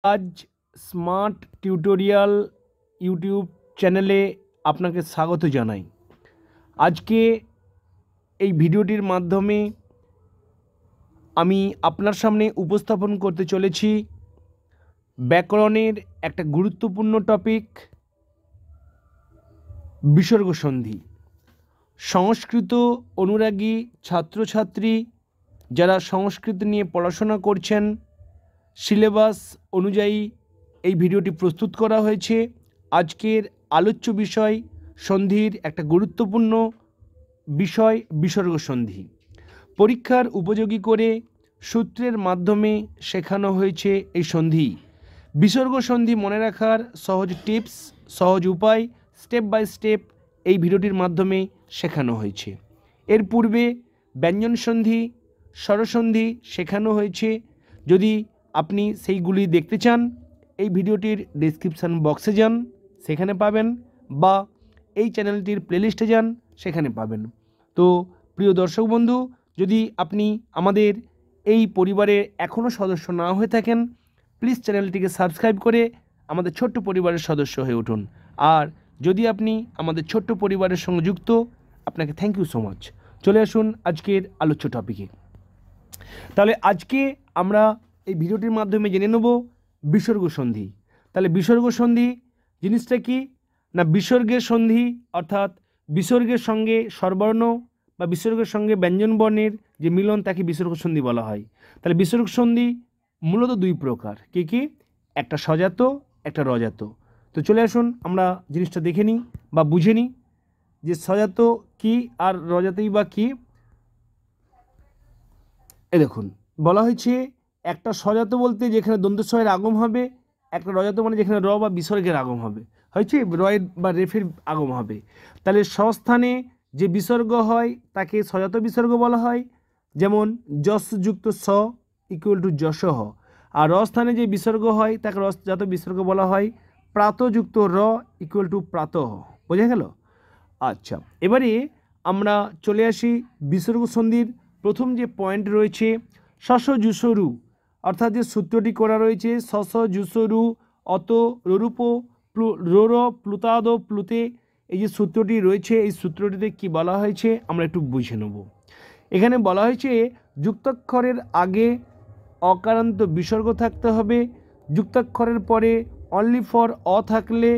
আজ smart tutorial YouTube চ্যানেলে আপনাকে স্বাগত জানাই। আজকে এই ভিডিওটির মাধ্যমে আমি আপনার সামনে উপস্থাপন করতে চলেছি ব্যাকরণের একটা গুরুত্বপূর্ণ টপিক, বিসর্গ সন্ধি। সংস্কৃত অনুরাগী ছাত্রছাত্রী যারা সংস্কৃত নিয়ে পড়াশোনা করছেন, সিলেবাস অনুযায়ী এই ভিডিওটি প্রস্তুত করা হয়েছে। আজকের আলোচ্য বিষয় সন্ধির একটা গুরুত্বপূর্ণ বিষয় বিসর্গ সন্ধি। পরীক্ষার উপযোগী করে সূত্রের মাধ্যমে শেখানো হয়েছে এই সন্ধি। বিসর্গ সন্ধি মনে রাখার সহজ টিপস, সহজ উপায়, স্টেপ বাই স্টেপ এই ভিডিওটির মাধ্যমে শেখানো হয়েছে। এর পূর্বে ব্যঞ্জন সন্ধি, স্বরসন্ধি শেখানো হয়েছে। যদি আপনি সেইগুলি দেখতে চান, এই ভিডিওটির ডেসক্রিপশান বক্সে যান, সেখানে পাবেন, বা এই চ্যানেলটির প্লেলিস্টে যান, সেখানে পাবেন। তো প্রিয় দর্শক বন্ধু, যদি আপনি আমাদের এই পরিবারে এখনও সদস্য না হয়ে থাকেন, প্লিজ চ্যানেলটিকে সাবস্ক্রাইব করে আমাদের ছোট্ট পরিবারের সদস্য হয়ে উঠুন। আর যদি আপনি আমাদের ছোট্ট পরিবারের সঙ্গে যুক্ত, আপনাকে থ্যাংক ইউ সো মাচ। চলে আসুন আজকের আলোচ্য টপিকে। তাহলে আজকে আমরা এই ভিডিওটির মাধ্যমে জেনে নেব বিসর্গ সন্ধি। তাহলে বিসর্গ সন্ধি জিনিসটা কি না, বিসর্গের সন্ধি অর্থাৎ বিসর্গের সঙ্গে স্বরবর্ণ বা বিসর্গের সঙ্গে ব্যঞ্জন বর্ণের যে মিলন তাকে বিসর্গ সন্ধি বলা হয়। তাহলে বিসর্গ সন্ধি মূলত দুই প্রকার, কি কি? একটা সজাত, একটা রজাত। তো চলে আসুন আমরা জিনিসটা দেখে নিই বা বুঝে নিই যে সজাত কি আর রজাতই বা কি। দেখুন, বলা হয়েছে একটা সজাত বলতে যেখানে দন্তস্বয়ের আগম হবে, একটা রজাত মানে যেখানে র বা বিসর্গের আগম হবে, হয়েছে রয়ের বা রেফের আগম হবে। তাহলে স্বস্থানে যে বিসর্গ হয় তাকে সজাত বিসর্গ বলা হয়, যেমন যশ যুক্ত স ইকুয়াল টু যশঃ। আর রস্থানে যে বিসর্গ হয় তাকে রসজাত বিসর্গ বলা হয়, প্রাতযুক্ত র ইকুয়াল টু প্রাতঃ। বোঝা গেল? আচ্ছা, এবারে আমরা চলে আসি বিসর্গ সন্ধির প্রথম যে পয়েন্ট রয়েছে শস জুসরু, অর্থাৎ যে সূত্রটি করা রয়েছে শস জুসরু অত রূপ রোর প্লুতাদ প্লুতে, এই যে সূত্রটি রয়েছে এই সূত্রটিতে কি বলা হয়েছে আমরা একটু বুঝে নেব। এখানে বলা হয়েছে যুক্তাক্ষরের আগে অকারান্ত বিসর্গ থাকতে হবে, যুক্তাক্ষরের পরে অনলি ফর অ থাকলে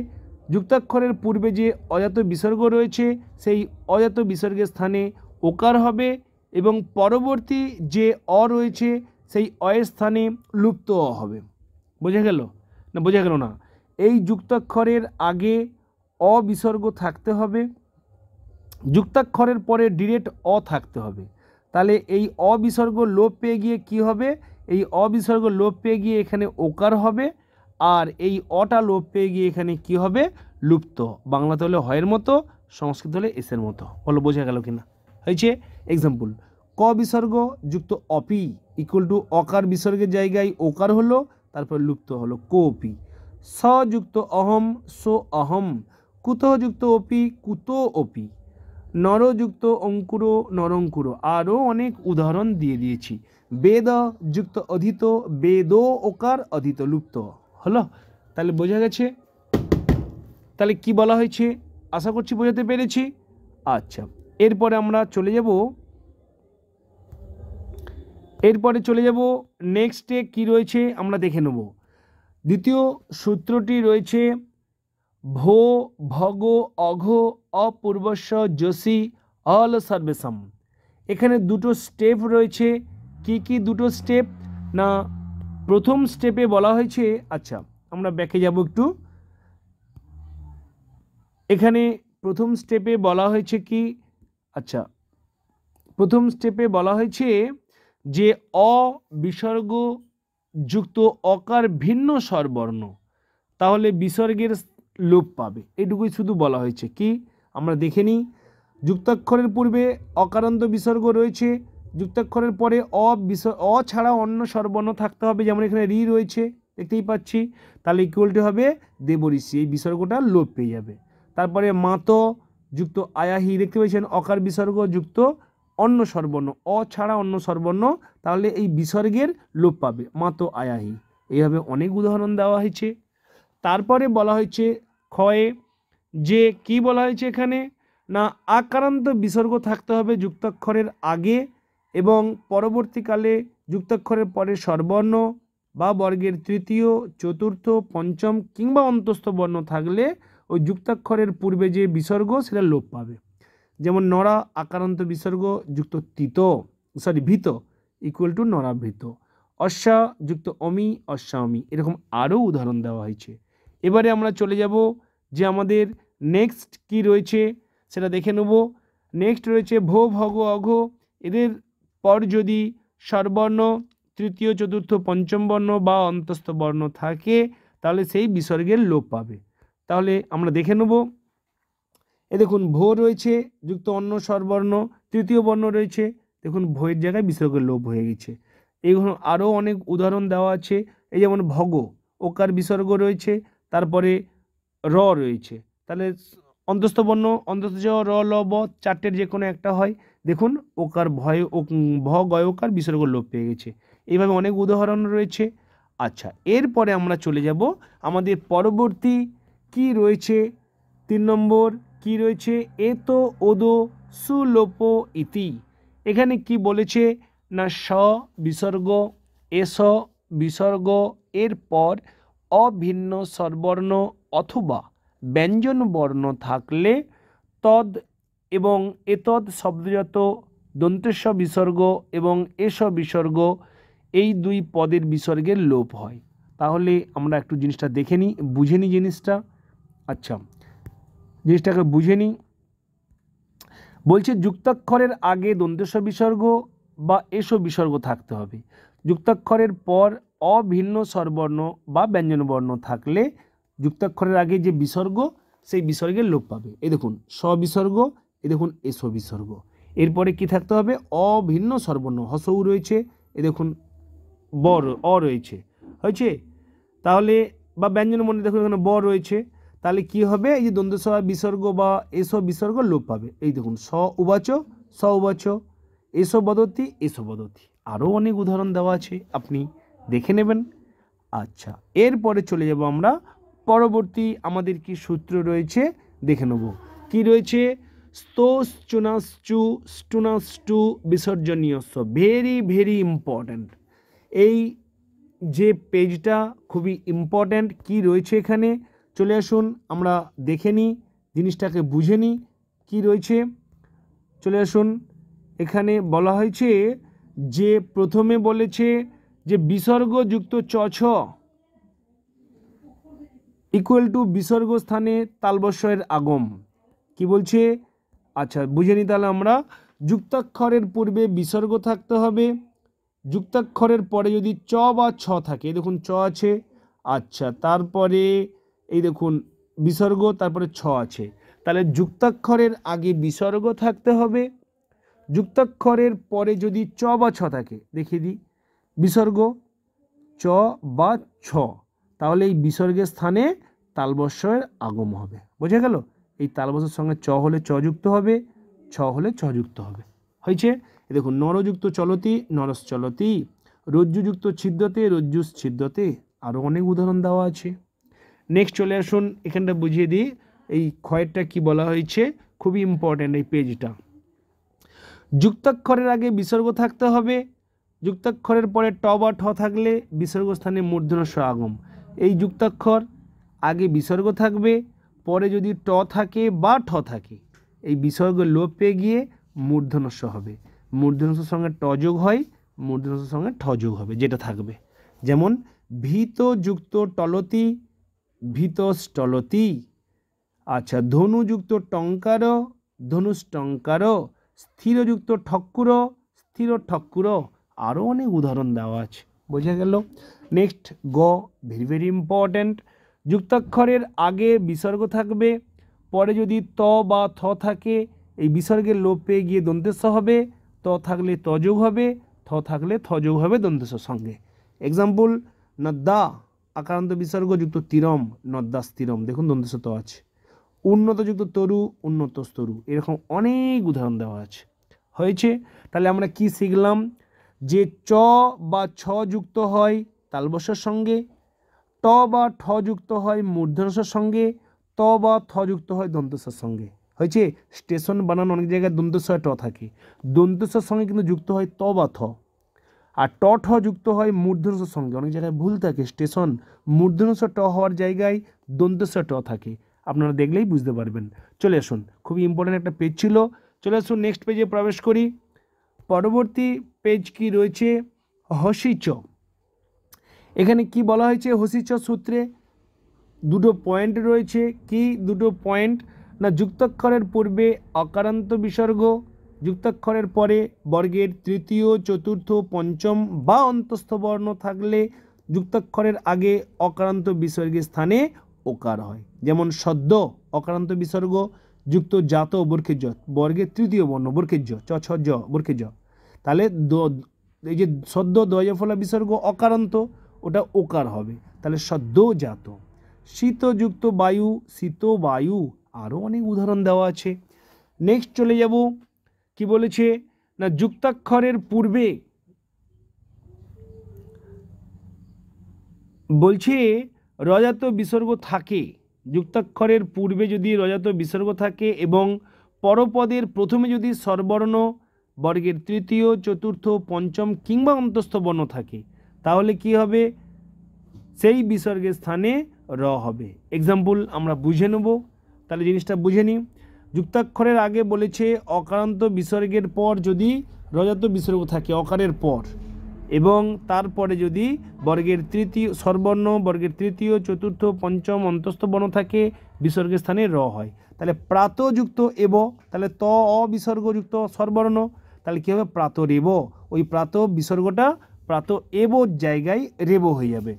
যুক্তাক্ষরের পূর্বে যে অজাত বিসর্গ রয়েছে সেই অজাত বিসর্গের স্থানে ওকার হবে, এবং পরবর্তী যে অ রয়েছে সেই অয়ের স্থানে লুপ্ত অ হবে। বোঝা গেল না? বোঝা গেল না? এই যুক্তাক্ষরের আগে অ বিসর্গ থাকতে হবে, যুক্তাক্ষরের পরে ডিরেক্ট অ থাকতে হবে। তাহলে এই অবিসর্গ লোপ পেয়ে গিয়ে কি হবে? এই অবিসর্গ লোপ পেয়ে গিয়ে এখানে ওকার হবে, আর এই অটা লোপ পেয়ে গিয়ে এখানে কি হবে? লুপ্ত। বাংলাতে হলে হয়ের মতো, সংস্কৃত হলে এসের মতো। বলো বোঝা গেল কিনা? হয়েছে? এক্সাম্পল, ক বিসর্গ যুক্ত অপি ইকুয়াল টু অকার বিসর্গের জায়গায় ওকার হলো, তারপর লুপ্ত হলো কোপি। স যুক্ত অহম সো অহম, কুত যুক্ত অপি কুত অপি, নরযুক্ত অঙ্কুর নরঙ্কুর। আরও অনেক উদাহরণ দিয়ে দিয়েছি। বেদ যুক্ত অধীত বেদ ওকার অধীত লুপ্ত হলো। তাহলে বোঝা গেছে তাহলে কি বলা হয়েছে? আশা করছি বোঝাতে পেরেছি। আচ্ছা, এরপরে আমরা চলে যাব নেক্সটে কি রয়েছে আমরা দেখে নেব। দ্বিতীয় সূত্রটি রয়েছে ভো ভগ অঘ অপূর্বস্য যোশী অল সর্বেশম। এখানে দুটো স্টেপ রয়েছে। কি কি দুটো স্টেপ না, প্রথম স্টেপে বলা হয়েছে, আচ্ছা আমরা ব্যাকে যাব একটু। এখানে প্রথম স্টেপে বলা হয়েছে কি, আচ্ছা প্রথম স্টেপে বলা হয়েছে যে অ বিসর্গ যুক্ত অকার ভিন্ন স্বরবর্ণ, তাহলে বিসর্গের লোপ পাবে। এটুকুই শুধু বলা হয়েছে। কি আমরা দেখে নিই। যুক্তাক্ষরের পূর্বে অকারান্ত বিসর্গ রয়েছে, যুক্তাক্ষরের পরে অ ছাড়া অন্য স্বরবর্ণ থাকতে হবে, যেমন এখানে রি রয়েছে দেখতেই পাচ্ছি, তাহলে ইকুয়ালটি হবে দেবঋষি, এই বিসর্গটা লোপ পেয়ে যাবে। তারপরে মাত যুক্ত আয়াহি দেখতে পাচ্ছেন অকার বিসর্গ যুক্ত অন্য স্বরবর্ণ, অ ছাড়া অন্য স্বরবর্ণ, তাহলে এই বিসর্গের লোপ পাবে মাত আয়াহি। এইভাবে অনেক উদাহরণ দেওয়া হয়েছে। তারপরে বলা হয়েছে ক্ষয়ে যে কি বলা হয়েছে এখানে না আকারান্ত বিসর্গ থাকতে হবে যুক্তাক্ষরের আগে এবং পরবর্তীকালে যুক্তাক্ষরের পরে স্বরবর্ণ বা বর্গের তৃতীয়, চতুর্থ, পঞ্চম কিংবা অন্তস্থ বর্ণ থাকলে ওই যুক্তাক্ষরের পূর্বে যে বিসর্গ সেটা লোপ পাবে। যেমন নরা আকারান্ত বিসর্গ যুক্ত ভীত ইকুয়াল টু নরাভৃত, অশ্বা যুক্ত অমি অশ্বামি, এরকম আরও উদাহরণ দেওয়া হয়েছে। এবারে আমরা চলে যাব যে আমাদের নেক্সট কি রয়েছে সেটা দেখে নেব। নেক্সট রয়েছে ভো, ভগ, অঘ, এদের পর যদি স্বরবর্ণ, তৃতীয়, চতুর্থ, পঞ্চম বর্ণ বা অন্তস্থ বর্ণ থাকে তাহলে সেই বিসর্গের লোপ পাবে। তাহলে আমরা দেখে নেব। এ দেখুন ভো রয়েছে যুক্ত অন্য স্বরবর্ণ, তৃতীয় বর্ণ রয়েছে, দেখুন ভোয়ের জায়গায় বিসর্গের লোপ হয়ে গেছে। এইগুলো আরও অনেক উদাহরণ দেওয়া আছে। এই যেমন ভগ, ওকার বিসর্গ রয়েছে, তারপরে র রয়েছে, তাহলে অন্তস্থ বর্ণ অন্তস্থ র ল ব চারটের যে কোনো একটা হয়। দেখুন ওকার ভয় ভ গয়কার বিসর্গ লোপ পেয়ে গেছে। এইভাবে অনেক উদাহরণ রয়েছে। আচ্ছা, এরপরে আমরা চলে যাব আমাদের পরবর্তী কি রয়েছে 3 নম্বর কি রয়েছে এতো ওদো সুলোপ ইতি। এখানে কি বলেছে না স বিসর্গ, এস বিসর্গ, এরপর অভিন্ন স্বরবর্ণ অথবা ব্যঞ্জন বর্ণ থাকলে তদ এবং এতদ শব্দজাত দন্তেস্ব বিসর্গ এবং এস বিসর্গ এই দুই পদের বিসর্গের লোপ হয়। তাহলে আমরা একটু জিনিসটা দেখে নিই, বুঝে নিই জিনিসটা। আচ্ছা, জিনিসটাকে বুঝে নিই। বলছে যুক্তাক্ষরের আগে দন্তেস্ব বিসর্গ বা এস বিসর্গ থাকতে হবে। যুক্তাক্ষরের পর অভিন্ন স্বরবর্ণ বা ব্যঞ্জনবর্ণ থাকলে যুক্তাক্ষরের আগে যে বিসর্গ সেই বিসর্গের লোপ পাবে। এই দেখুন স বিসর্গ, এই দেখুন এস বিসর্গ। এরপরে কি থাকতে হবে অভিন্ন স্বরবর্ণ, হসৌ রয়েছে, এই দেখুন অ রয়েছে, হয়েছে। তাহলে বা ব্যঞ্জনবর্ণ দেখুন এখানে ব রয়েছে, তাহলে কি হবে এই যে দ্বন্দ্ব বিসর্গ বা এস বিসর্গ লোপ পাবে। এই দেখুন স উবাচ, স উবাচ, এস বদতি, এস বদতি। আরও অনেক উদাহরণ দেওয়া আছে, আপনি দেখে নেবেন। আচ্ছা, এরপরে চলে যাব আমরা পরবর্তী আমাদের কি সূত্র রয়েছে দেখে নেব। কি রয়েছে স্তোশ্চুনাশ্চু স্টুনাস্টু বিসর্জনীয়স্য, ভেরি ভেরি ইম্পর্ট্যান্ট। এই যে পেজটা খুবই ইম্পর্ট্যান্ট। কি রয়েছে এখানে চলে আসুন আমরা দেখে নিই, জিনিসটাকে বুঝে নিই কী রয়েছে। চলে আসুন, এখানে বলা হয়েছে যে প্রথমে বলেছে যে বিসর্গযুক্ত চ ছ ইকুয়াল টু বিসর্গ স্থানে তালবস্যের আগম। কি বলছে আচ্ছা বুঝে নিই তাহলে আমরা। যুক্তাক্ষরের পূর্বে বিসর্গ থাকতে হবে, যুক্তাক্ষরের পরে যদি চ বা ছ থাকে, দেখুন চ আছে, আচ্ছা তারপরে এই দেখুন বিসর্গ, তারপরে ছ আছে, তাহলে যুক্তাক্ষরের আগে বিসর্গ থাকতে হবে, যুক্তাক্ষরের পরে যদি চ বা ছ থাকে, দেখিয়ে দিই বিসর্গ চ বা ছ, তাহলে এই বিসর্গের স্থানে তালবস্যের আগম হবে। বোঝা গেল? এই তালবস্যের সঙ্গে চ হলে চ যুক্ত হবে, ছ হলে ছ যুক্ত হবে। হয়েছে? দেখুন নরযুক্ত চলতি, নরস চলতি, রজ্জুযুক্ত ছিদ্যতে, রজ্জুস ছিদ্যতে, আরও অনেক উদাহরণ দেওয়া আছে। নেক্সট চলে আসুন, এখানটা বুঝিয়ে দিই এই ক্ষয়টা কি বলা হয়েছে, খুবই ইম্পর্ট্যান্ট এই পেজটা। যুক্তাক্ষরের আগে বিসর্গ থাকতে হবে, যুক্তাক্ষরের পরে ট বা ঠ থাকলে বিসর্গ স্থানে মূর্ধন্য আগম। এই যুক্তাক্ষর আগে বিসর্গ থাকবে, পরে যদি ট থাকে বা ঠ থাকে, এই বিসর্গ লোপ পেয়ে গিয়ে মূর্ধন্যস্ব হবে। মূর্ধন্যস্যের সঙ্গে ট যোগ হয়, মূর্ধন্যস্যের সঙ্গে ঠ যোগ হবে, যেটা থাকবে। যেমন ভীতযুক্ত টলতি, ভীতস্টলতি। আচ্ছা, ধনুযুক্ত টঙ্কার, ধনুষ্টঙ্কার, স্থিরযুক্ত ঠক্কুর, স্থির ঠক্কুর, আরও অনেক উদাহরণ দেওয়া আছে। বোঝা গেল? নেক্সট গ, ভেরি ভেরি ইম্পর্ট্যান্ট। যুক্তাক্ষরের আগে বিসর্গ থাকবে, পরে যদি ত বা থ থাকে, এই বিসর্গের লোপ পেয়ে গিয়ে দন্তেস্ব হবে, ত থাকলে ত যোগ হবে, থ থাকলে থ যোগ হবে দন্তেস্বর সঙ্গে। এক্সাম্পল নদ্দা আকারান্ত বিসর্গ যুক্ত তিরম, নদ্দা স্থিরম, দেখুন দন্তেস্ব ত আছে। উন্নতযুক্ত তরু, উন্নতস্তরু, এরকম অনেক উদাহরণ দেওয়া আছে। হয়েছে? তাহলে আমরা কি শিখলাম যে চ বা ছ যুক্ত হয় তালবস্যর সঙ্গে, ট বা ঠ যুক্ত হয় মূর্ধন্যস্বর সঙ্গে, ত বা থ যুক্ত হয় দন্তস্বর সঙ্গে। হয়েছে, স্টেশন বানানো অনেক জায়গায় দন্তস্বর ট থাকে, দন্তস্বর সঙ্গে কিন্তু যুক্ত হয় ত বা থ। আর ট ঠ যুক্ত হয় মূর্ধন্যস্বর সঙ্গে, অনেক জায়গায় ভুল থাকে, স্টেশন মূর্ধন্যস্বর ট হওয়ার জায়গায় দন্তস্বর ট থাকে, আপনারা দেখলেই বুঝতে পারবেন। চলে আসুন, খুবই ইম্পর্টেন্ট একটা পেজ ছিল। চলে আসুন নেক্সট পেজে প্রবেশ করি। পরবর্তী পেজ কি রয়েছে, হসিচ। এখানে কি বলা হয়েছে হসিচ সূত্রে? দুটো পয়েন্ট রয়েছে। কি দুটো পয়েন্ট? না, যুক্তাক্ষরের পূর্বে অকারান্ত বিসর্গ, যুক্তাক্ষরের পরে বর্গের তৃতীয়, চতুর্থ, পঞ্চম বা অন্তস্থ বর্ণ থাকলে যুক্তাক্ষরের আগে অকারান্ত বিসর্গের স্থানে ওকার হয়। যেমন সদ্য অকারান্ত বিসর্গ যুক্ত জাত বর্গের জ, বর্গের তৃতীয় বর্ণ বর্গের জ, চ ছ জ বর্গের জ। তাহলে এই যে সদ্য দয়ফলা বিসর্গ অকারান্ত, ওটা ওকার হবে, তাহলে সদ্য জাত। শীতযুক্ত বায়ু, শীত বায়ু, আরও অনেক উদাহরণ দেওয়া আছে। নেক্সট চলে যাব, কি বলেছে না, যুক্তাক্ষরের পূর্বে বলছে রজাত বিসর্গ থাকে, যুক্তাক্ষরের পূর্বে যদি রজাত বিসর্গ থাকে এবং পরপদের প্রথমে যদি স্বরবর্ণ বর্গের তৃতীয়, চতুর্থ, পঞ্চম কিংবা অন্তস্থ বর্ণ থাকে, তাহলে কি হবে, সেই বিসর্গের স্থানে র হবে। এক্সাম্পল আমরা বুঝে নেব, তাহলে জিনিসটা বুঝে নিই। যুক্তাক্ষরের আগে বলেছে অকারান্ত বিসর্গের পর যদি রজাত বিসর্গ থাকে অকারের পর, এবং তারপরে যদি বর্গের তৃতীয় স্বরবর্ণ বর্গের তৃতীয়, চতুর্থ, পঞ্চম অন্তস্থ বর্ণ থাকে, বিসর্গের স্থানে র হয়। তাহলে প্রাতযুক্ত এব, তাহলে ত অবিসর্গযুক্ত স্বরবর্ণ, তাহলে কী হবে, প্রাত রেব। ওই প্রাত বিসর্গটা প্রাত এবর জায়গায় রেব হয়ে যাবে।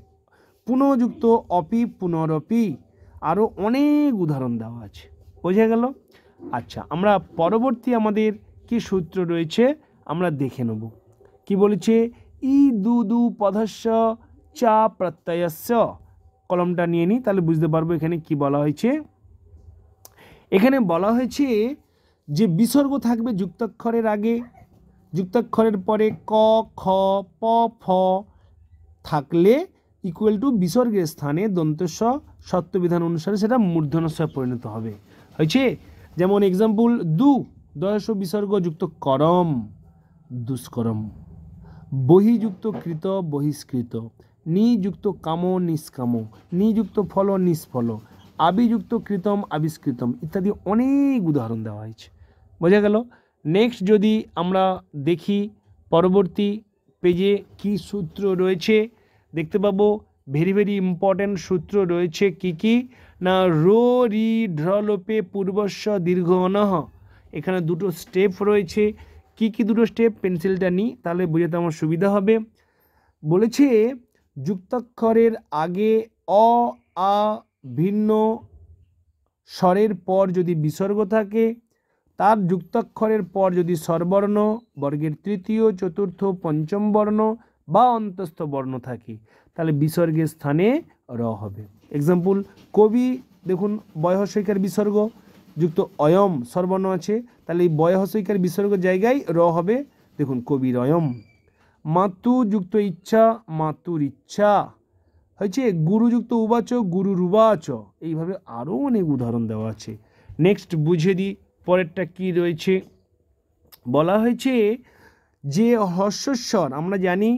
পুনযুক্ত অপি, পুনরপি, আরও অনেক উদাহরণ দেওয়া আছে, বোঝা গেল। আচ্ছা, আমরা পরবর্তী আমাদের কি সূত্র রয়েছে আমরা দেখে নেব। কি বলেছে, ই দু দু পদস্য চা প্রত্যয়স্য। কলমটা নিয়ে নিই, তাহলে বুঝতে পারবো এখানে কি বলা হয়েছে। এখানে বলা হয়েছে যে বিসর্গ থাকবে যুক্তাক্ষরের আগে, যুক্তাক্ষরের পরে ক, খ, প, ফ থাকলে ইকুয়াল টু বিসর্গের স্থানে দন্তস্ব সত্যবিধান অনুসারে সেটা মূর্ধন্যস্বরে পরিণত হবে। হয়েছে, যেমন এক্সাম্পল দয়স বিসর্গ যুক্ত করম, দুষ্করম। বহিযুক্ত কৃত, বহিষ্কৃত। নিযুক্ত কাম, নিষ্কাম। নিযুক্ত ফল, নিষ্ফল। আবিযুক্ত কৃতম, আবিষ্কৃতম ইত্যাদি অনেক উদাহরণ দেওয়া হয়েছে, বোঝা গেল। নেক্সট যদি আমরা দেখি পরবর্তী পেজে কি সূত্র রয়েছে, দেখতে পাবো ভেরি ভেরি ইম্পর্ট্যান্ট সূত্র রয়েছে। কি কি না, রো রি ঢ্রলোপে পূর্বস্য দীর্ঘ অনহ। এখানে দুটো স্টেপ রয়েছে। কি কি দুটো স্টেপ, পেন্সিলটা নিই তাহলে বোঝাতে আমার সুবিধা হবে। বলেছে যুক্তাক্ষরের আগে অ, আ ভিন্ন স্বরের পর যদি বিসর্গ থাকে, তার যুক্তাক্ষরের পর যদি স্বরবর্ণ বর্গের তৃতীয়, চতুর্থ, পঞ্চম বর্ণ বা অন্তস্থ বর্ণ থাকে, তাহলে বিসর্গের স্থানে র হবে। এক্সাম্পল, কবি দেখুন বয়হস্যইকার বিসর্গ যুক্ত অয়ম স্বরবর্ণ আছে, তাহলে এই বয়হস্যইকার বিসর্গ জায়গায় র হবে, দেখুন কবির অয়ম। মাতু যুক্ত ইচ্ছা, মাতুর ইচ্ছা। হয়েছে, গুরুযুক্ত উবাচ, গুরুর উবাচ। এইভাবে আরও অনেক উদাহরণ দেওয়া আছে। নেক্সট বুঝে দিই পরেরটা কি রয়েছে। বলা হয়েছে যে হর্ষস্বর, আমরা জানি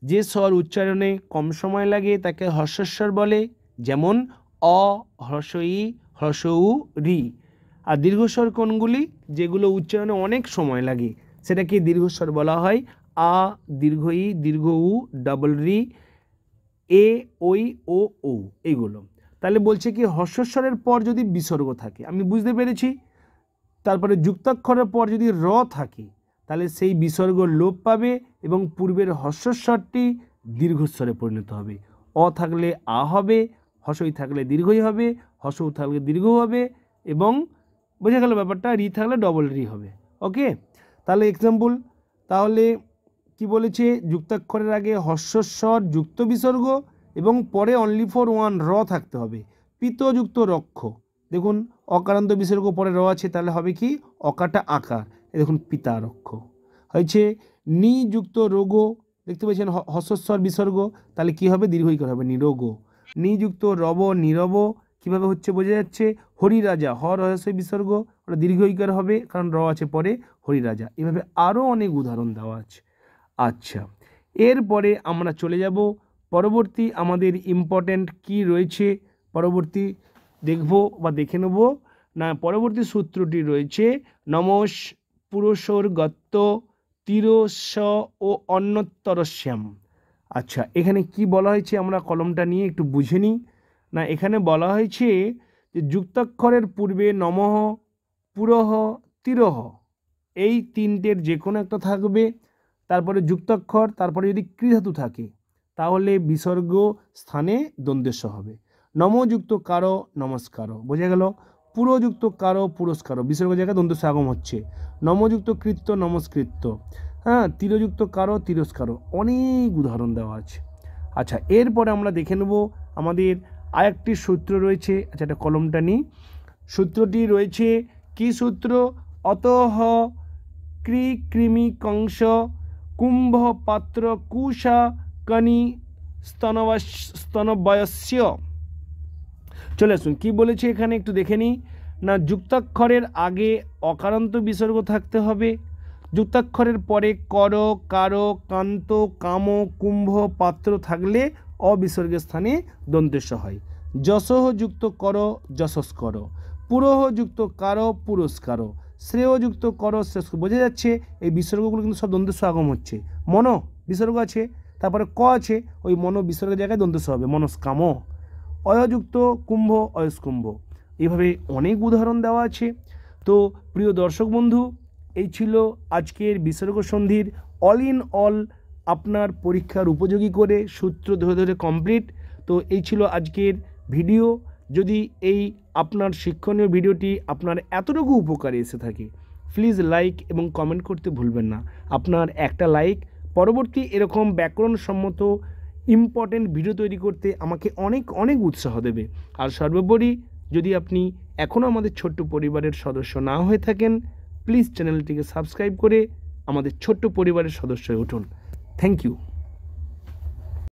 যে স্বর উচ্চারণে কম সময় লাগে তাকে হর্ষস্বর বলে, যেমন অ, হ্রস্ব ই, হ্রস্ব উ, রি। আর দীর্ঘস্বর কোনগুলি, যেগুলো উচ্চারণে অনেক সময় লাগে সেটাকে দীর্ঘস্বর বলা হয়। আ, দীর্ঘ ই, দীর্ঘ উ, ডাবল রি, এ, ওই, ও, ও, এইগুলো। তাহলে বলছে কি হর্ষস্বরের পর যদি বিসর্গ থাকে, আমি বুঝতে পেরেছি। তারপরে যুক্তাক্ষরের পর যদি র থাকে, তাহলে সেই বিসর্গ লোপ পাবে এবং পূর্বের হর্ষস্বরটি দীর্ঘস্বরে পরিণত হবে। অ থাকলে আ হবে, হর্ষই থাকলে দীর্ঘই হবে, হর্ষও থাকলে দীর্ঘ হবে, এবং বোঝা গেল ব্যাপারটা, রি থাকলে ডবল রি হবে। ওকে, তাহলে এক্সাম্পল, তাহলে কি বলেছে, যুক্তাক্ষরের আগে হর্ষস্বর যুক্ত বিসর্গ এবং পরে অনলি ফর ওয়ান র থাকতে হবে। পিতযুক্ত রক্ষ, দেখুন অকারান্ত বিসর্গ পরে র আছে, তাহলে হবে কি অকাটা আকার, দেখুন পিতা রক্ষ। হয়েছে, নিযুক্ত রোগ, দেখতে পাচ্ছেন হস্বস্বর বিসর্গ, তাহলে কি হবে? দীর্ঘইকার হবে, নিরোগ। নিযুক্ত রব নীরব কিভাবে হচ্ছে বোঝা যাচ্ছে। হরিরাজা হ রহস্যই বিসর্গ, ওটা দীর্ঘইকার হবে কারণ র আছে পরে, হরিরাজা। এভাবে আরও অনেক উদাহরণ দেওয়া আছে। আচ্ছা, এরপরে আমরা চলে যাব পরবর্তী আমাদের ইম্পর্ট্যান্ট কি রয়েছে, পরবর্তী দেখব বা দেখে নেব না। পরবর্তী সূত্রটি রয়েছে নমস পুরুষর গত্ত তিরস ও অন্যতরস্যাম। আচ্ছা, এখানে কি বলা হয়েছে আমরা কলমটা নিয়ে একটু বুঝে নিই না। এখানে বলা হয়েছে যে যুক্তাক্ষরের পূর্বে নমঃ, পুরহ, তিরহ এই তিনটের যে কোনো একটা থাকবে, তারপরে যুক্তাক্ষর, তারপরে যদি ক্রিধাতু থাকে তাহলে বিসর্গ স্থানে দ্বন্দ্বস্ব হবে। নমযুক্ত কারো নমস্কার, বোঝা গেল। পুরযুক্ত কারো পুরস্কার, বিসর্গ জায়গায় দ্বন্দ্বস্ব আগম হচ্ছে। নমযুক্ত কৃত্য নমস্কৃত্য, হ্যাঁ। তিরযুক্ত কারো তিরস্কার, অনেক উদাহরণ দেওয়া আছে। আচ্ছা, এরপরে আমরা দেখে নেব আমাদের আরেকটি সূত্র রয়েছে। আচ্ছা, একটা কলমটা নিই। সূত্রটি রয়েছে কি সূত্র? অতঃ কৃমি কংস কুম্ভ পাত্র কুশা কনি স্তনবয়স্য। চলে আসুন কি বলেছে এখানে একটু দেখে নিই না। যুক্তাক্ষরের আগে অকারান্ত বিসর্গ থাকতে হবে, যুক্তাক্ষরের পরে কর, কারো, কান্ত, কাম, কুম্ভ, পাত্র থাকলে অবিসর্গের স্থানে দন্তেস্ব হয়। যশঃ যুক্ত কর যশস্কর, পুরহ যুক্ত কারো পুরস্কার, শ্রেয় যুক্ত কর শ্রেষ্ঠ। বোঝা যাচ্ছে এই বিসর্গগুলো কিন্তু সব দন্তেস্ব আগম হচ্ছে। মন বিসর্গ আছে, তারপরে ক আছে, ওই মন বিসর্গের জায়গায় দন্তেস্ব হবে, মনস্কাম। অয়যুক্ত কুম্ভ অয়স্কুম্ভ, এইভাবে অনেক উদাহরণ দেওয়া আছে। তো প্রিয় দর্শক বন্ধু, এই ছিল আজকের বিসর্গ সন্ধির অল ইন অল আপনার পরীক্ষার উপযোগী করে সূত্র ধরে ধরে কমপ্লিট। তো এই ছিল আজকের ভিডিও। যদি এই আপনার শিক্ষণীয় ভিডিওটি আপনার এতটুকু উপকারে এসে থাকে, প্লিজ লাইক এবং কমেন্ট করতে ভুলবেন না। আপনার একটা লাইক পরবর্তী এরকম ব্যাকরণসম্মত ইম্পর্টেন্ট ভিডিও তৈরি করতে আমাকে অনেক অনেক উৎসাহ দেবে। আর সর্বোপরি যদি আপনি এখনও আমাদের ছোট্ট পরিবারের সদস্য না হয়ে থাকেন, প্লিজ চ্যানেলটিকে সাবস্ক্রাইব করে আমাদের ছোট্ট পরিবারের সদস্য হয়ে উঠুন। Thank you.